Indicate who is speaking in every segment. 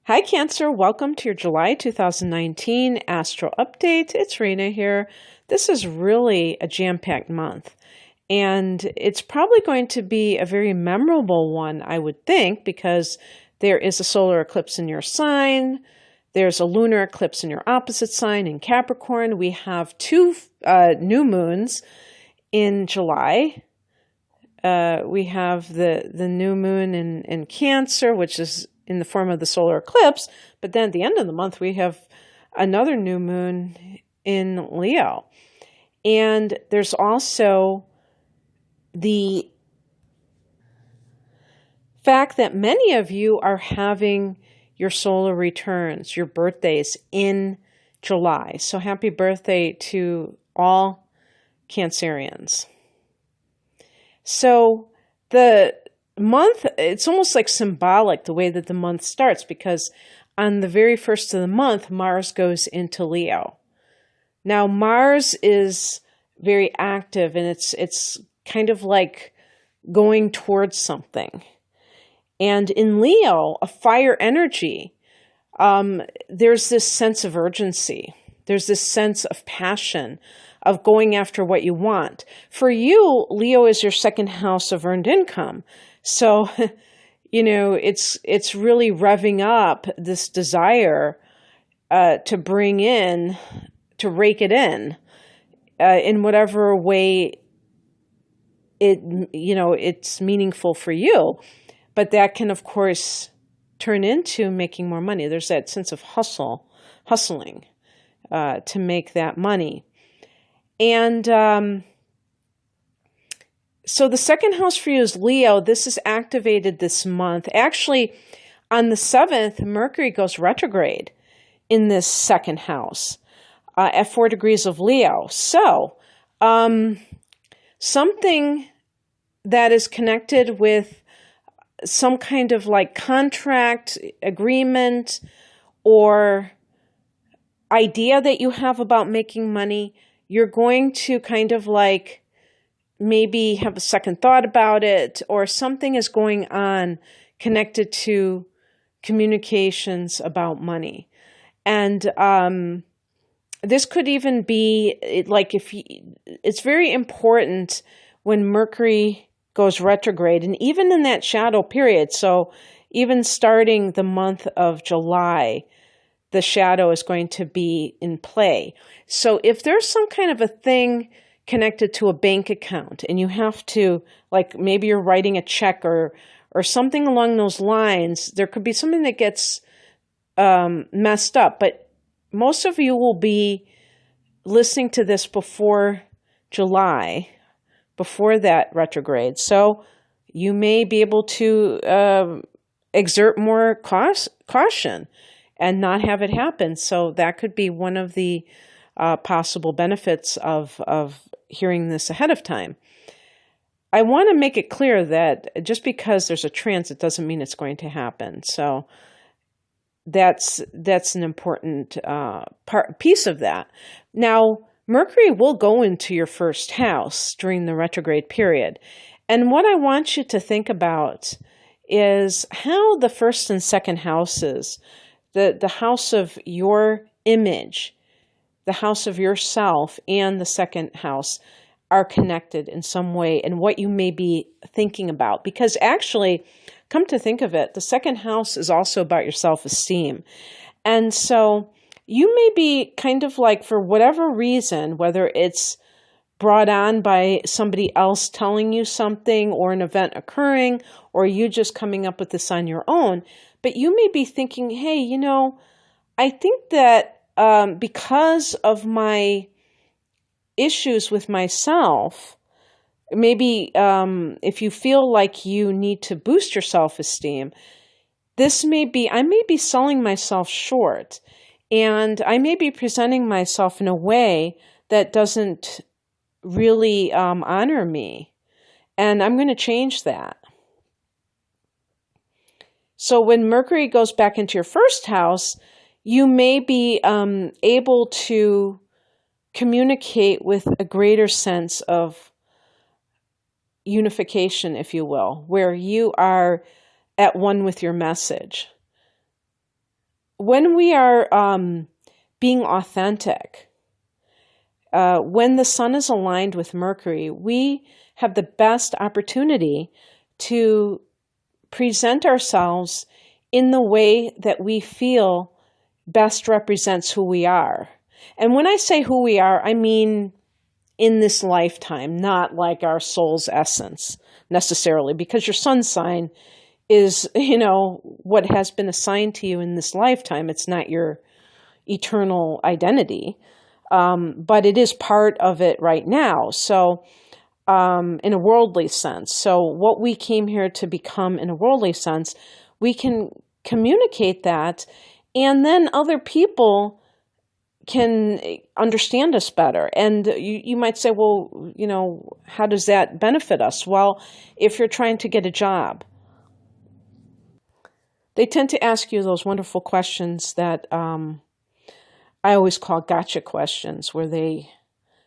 Speaker 1: Hi, Cancer. Welcome to your July 2019 Astro Update. It's Rena here. This is really a jam-packed month, and it's probably going to be a very memorable one, I would think, because there is a solar eclipse in your sign. There's a lunar eclipse in your opposite sign in Capricorn. We have two new moons in July. We have the new moon in Cancer, which is in the form of the solar eclipse, but then at the end of the month, we have another new moon in Leo. And there's also the fact that many of you are having your solar returns, your birthdays in July. So happy birthday to all Cancerians. So the month, it's almost like symbolic the way that the month starts, because on the very first of the month, Mars goes into Leo. Now, Mars is very active, and it's kind of like going towards something. And in Leo, a fire energy, there's this sense of urgency. There's this sense of passion, of going after what you want. For you, Leo is your second house of earned income. So, it's really revving up this desire to bring in, to rake it in whatever way it's meaningful for you. But that can, of course, turn into making more money. There's that sense of hustling to make that money. And so the second house for you is Leo. This is activated this month. Actually, on the 7th, Mercury goes retrograde in this second house at 4 degrees of Leo. So something that is connected with some kind of like contract, agreement, or idea that you have about making money, you're going to kind of like maybe have a second thought about it, or something is going on connected to communications about money. And this could even be like it's very important when Mercury goes retrograde, and even in that shadow period. So even starting the month of July, the shadow is going to be in play. So if there's some kind of a thing connected to a bank account, and you have to, like, maybe you're writing a check or something along those lines, there could be something that gets messed up. But most of you will be listening to this before July, before that retrograde. So you may be able to exert more caution and not have it happen. So that could be one of the possible benefits of hearing this ahead of time. I want to make it clear that just because there's a transit doesn't mean it's going to happen. So that's an important piece of that. Now, Mercury will go into your first house during the retrograde period. And what I want you to think about is how the first and second houses, the house of your image, the house of yourself, and the second house are connected in some way, and what you may be thinking about. Because actually, come to think of it, the second house is also about your self-esteem. And so you may be kind of like, for whatever reason, whether it's brought on by somebody else telling you something, or an event occurring, or you just coming up with this on your own, but you may be thinking, hey, I think that because of my issues with myself, maybe if you feel like you need to boost your self-esteem, I may be selling myself short, and I may be presenting myself in a way that doesn't really honor me, and I'm going to change that. So when Mercury goes back into your first house, you may be able to communicate with a greater sense of unification, if you will, where you are at one with your message. when we are being authentic, when the sun is aligned with Mercury, we have the best opportunity to present ourselves in the way that we feel best represents who we are. And when I say who we are, I mean in this lifetime, not like our soul's essence necessarily, because your sun sign is, what has been assigned to you in this lifetime. It's not your eternal identity, but it is part of it right now. So in a worldly sense. So what we came here to become in a worldly sense, we can communicate that, and then other people can understand us better. And you might say, well, how does that benefit us? Well, if you're trying to get a job, they tend to ask you those wonderful questions that I always call gotcha questions, where they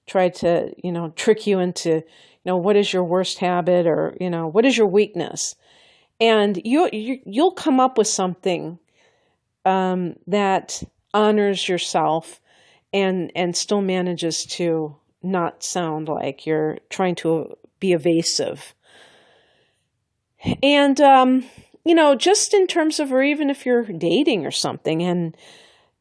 Speaker 1: try to, trick you into, what is your worst habit, or, what is your weakness? And you'll come up with something that honors yourself and still manages to not sound like you're trying to be evasive. And, just in terms of, or even if you're dating or something and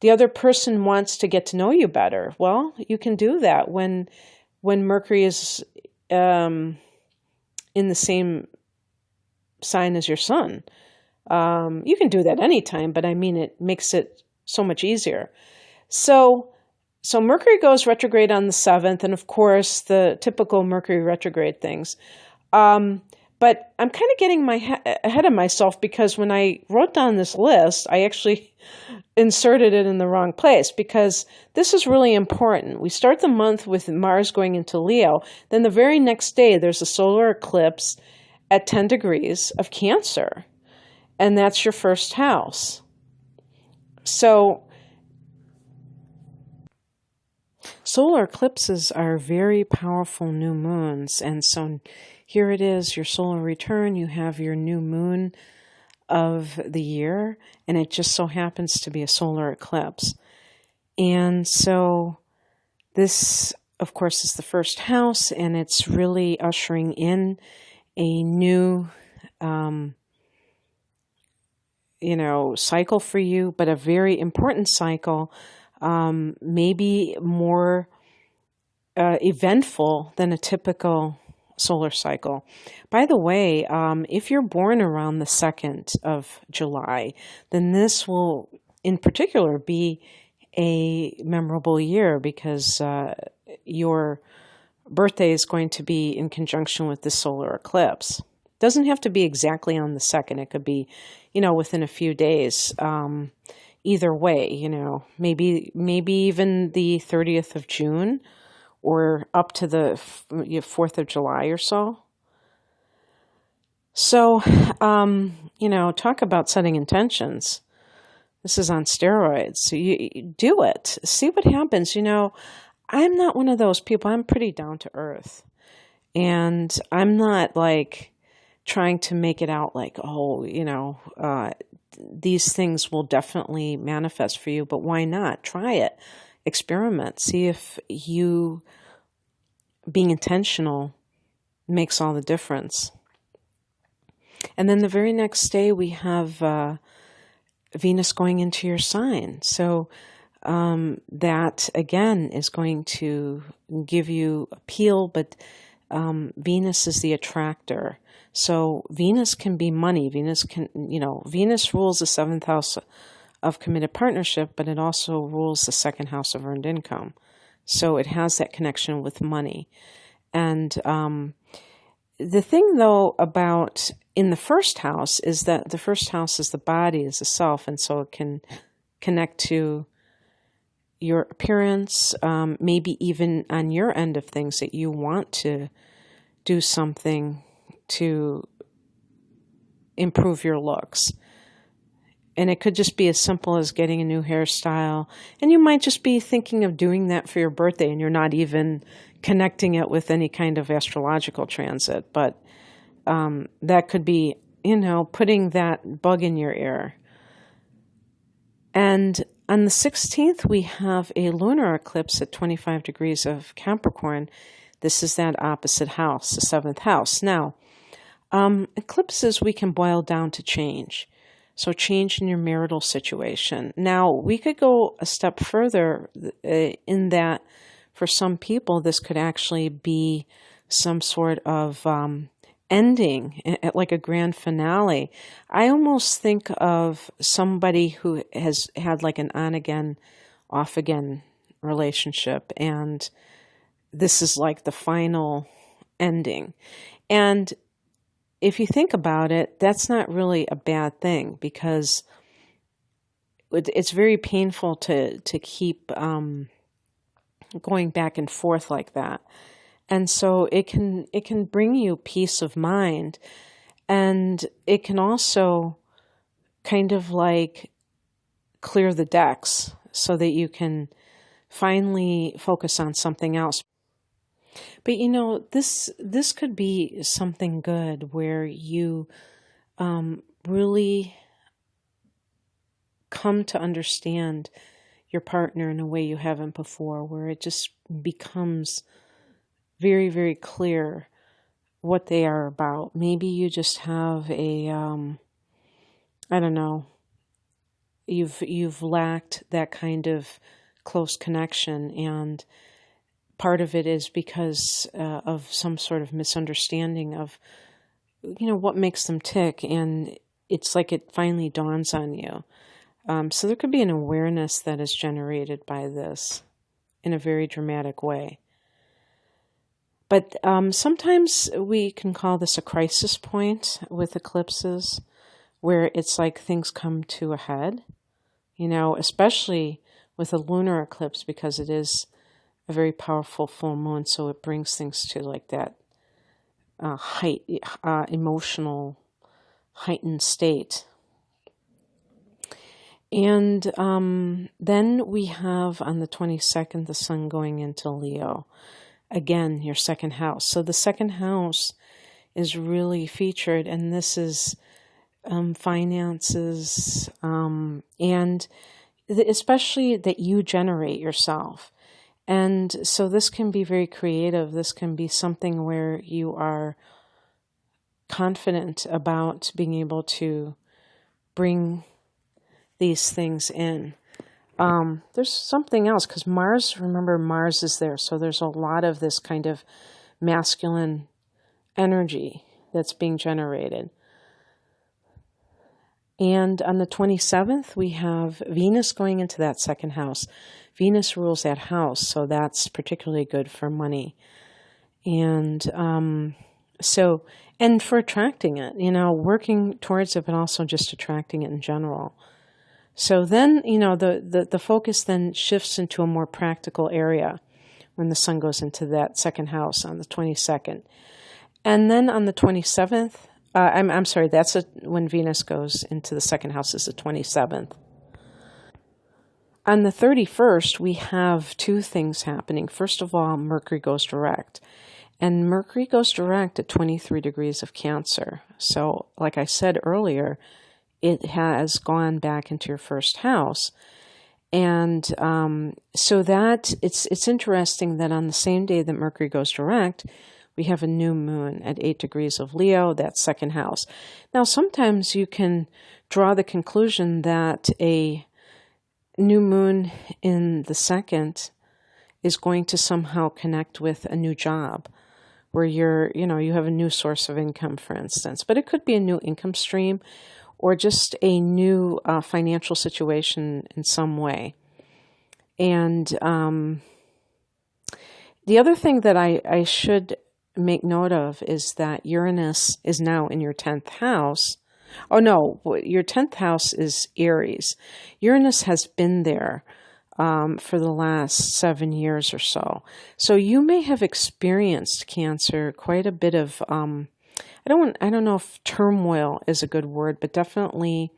Speaker 1: the other person wants to get to know you better, well, you can do that when Mercury is in the same sign as your sun. You can do that anytime, but I mean, it makes it so much easier. So Mercury goes retrograde on the 7th, and of course, the typical Mercury retrograde things. But I'm kind of getting ahead of myself, because when I wrote down this list, I actually inserted it in the wrong place, because this is really important. We start the month with Mars going into Leo. Then the very next day, there's a solar eclipse at 10 degrees of Cancer, and that's your first house. So solar eclipses are very powerful new moons, and so here it is, your solar return. You have your new moon of the year, and it just so happens to be a solar eclipse. And so this, of course, is the first house, and it's really ushering in a new, cycle for you, but a very important cycle, maybe more eventful than a typical solar cycle. By the way, if you're born around the 2nd of July, then this will in particular be a memorable year, because your birthday is going to be in conjunction with the solar eclipse. It doesn't have to be exactly on the 2nd. It could be, within a few days. Either way, maybe even the 30th of June, or up to the 4th of July or so. So, talk about setting intentions. This is on steroids. So you do it. See what happens. I'm not one of those people. I'm pretty down to earth. And I'm not like trying to make it out like, these things will definitely manifest for you, but why not? Try it. Experiment. See if you being intentional makes all the difference. And then the very next day we have Venus going into your sign. So that again is going to give you appeal, but Venus is the attractor. So Venus can be money. Venus rules the 7th house of committed partnership, but it also rules the 2nd house of earned income. So it has that connection with money. And the thing, though, about in the first house is that the first house is the body, is the self, and so it can connect to your appearance, maybe even on your end of things that you want to do something to improve your looks. And it could just be as simple as getting a new hairstyle. And you might just be thinking of doing that for your birthday, and you're not even connecting it with any kind of astrological transit. But that could be, putting that bug in your ear. And on the 16th, we have a lunar eclipse at 25 degrees of Capricorn. This is that opposite house, the 7th house. Now, eclipses we can boil down to change. So change in your marital situation. Now, we could go a step further in that for some people, this could actually be some sort of ending, like a grand finale. I almost think of somebody who has had like an on-again, off-again relationship, and this is like the final ending. And if you think about it, that's not really a bad thing, because it's very painful to keep going back and forth like that. And so it can bring you peace of mind, and it can also kind of like clear the decks so that you can finally focus on something else. But this could be something good where you really come to understand your partner in a way you haven't before, where it just becomes very, very clear what they are about. Maybe you just have a, I don't know, you've lacked that kind of close connection, and part of it is because of some sort of misunderstanding of, what makes them tick, and it's like it finally dawns on you. So there could be an awareness that is generated by this in a very dramatic way. But sometimes we can call this a crisis point with eclipses, where it's like things come to a head, especially with a lunar eclipse, because it is a very powerful full moon, so it brings things to like that emotional, heightened state. And then we have on the 22nd, the sun going into Leo. Again, your second house. So the second house is really featured, and this is finances, and especially that you generate yourself. And so this can be very creative. This can be something where you are confident about being able to bring these things in. There's something else, because Mars is there. So there's a lot of this kind of masculine energy that's being generated. And on the 27th, we have Venus going into that second house. Venus rules that house, so that's particularly good for money. And and for attracting it, working towards it, but also just attracting it in general. So then, the focus then shifts into a more practical area when the sun goes into that second house on the 22nd. And then on the 27th, I'm sorry, that's when Venus goes into the second house is the 27th. On the 31st, we have two things happening. First of all, Mercury goes direct. And Mercury goes direct at 23 degrees of Cancer. So, like I said earlier, it has gone back into your first house. And so that it's interesting that on the same day that Mercury goes direct, we have a new moon at 8 degrees of Leo, that second house. Now, sometimes you can draw the conclusion that a new moon in the second is going to somehow connect with a new job, where you have a new source of income, for instance. But it could be a new income stream, or just a new financial situation in some way. And the other thing that I should make note of is that Uranus is now in your 10th house. Oh no, your 10th house is Aries. Uranus has been there for the last 7 years or so. So you may have experienced, Cancer, quite a bit of I don't know if turmoil is a good word, but definitely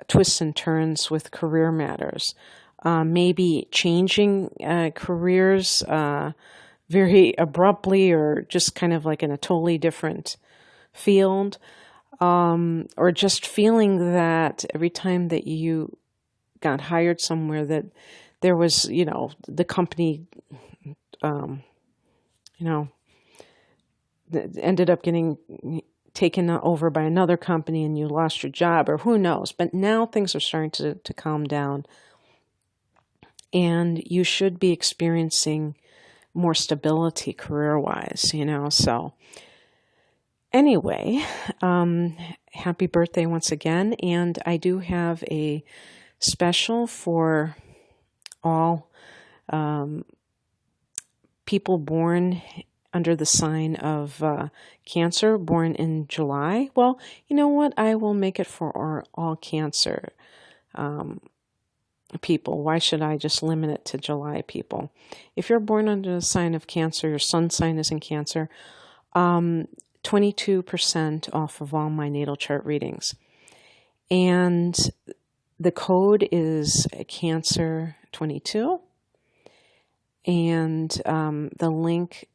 Speaker 1: twists and turns with career matters. Maybe changing careers very abruptly, or just kind of like in a totally different field, or just feeling that every time that you got hired somewhere that there was, the company, ended up getting taken over by another company and you lost your job, or who knows. But now things are starting to calm down, and you should be experiencing more stability career-wise, So anyway, happy birthday once again. And I do have a special for all people born under the sign of Cancer, born in July. Well, you know what? I will make it for all Cancer people. Why should I just limit it to July people? If you're born under the sign of Cancer, your sun sign is in Cancer, 22% off of all my natal chart readings. And the code is Cancer 22. And the link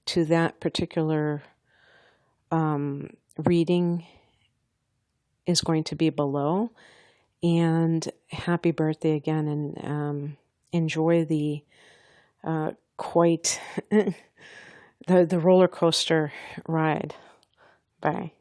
Speaker 1: to that particular reading is going to be below. And happy birthday again, and enjoy the quite the roller coaster ride. Bye.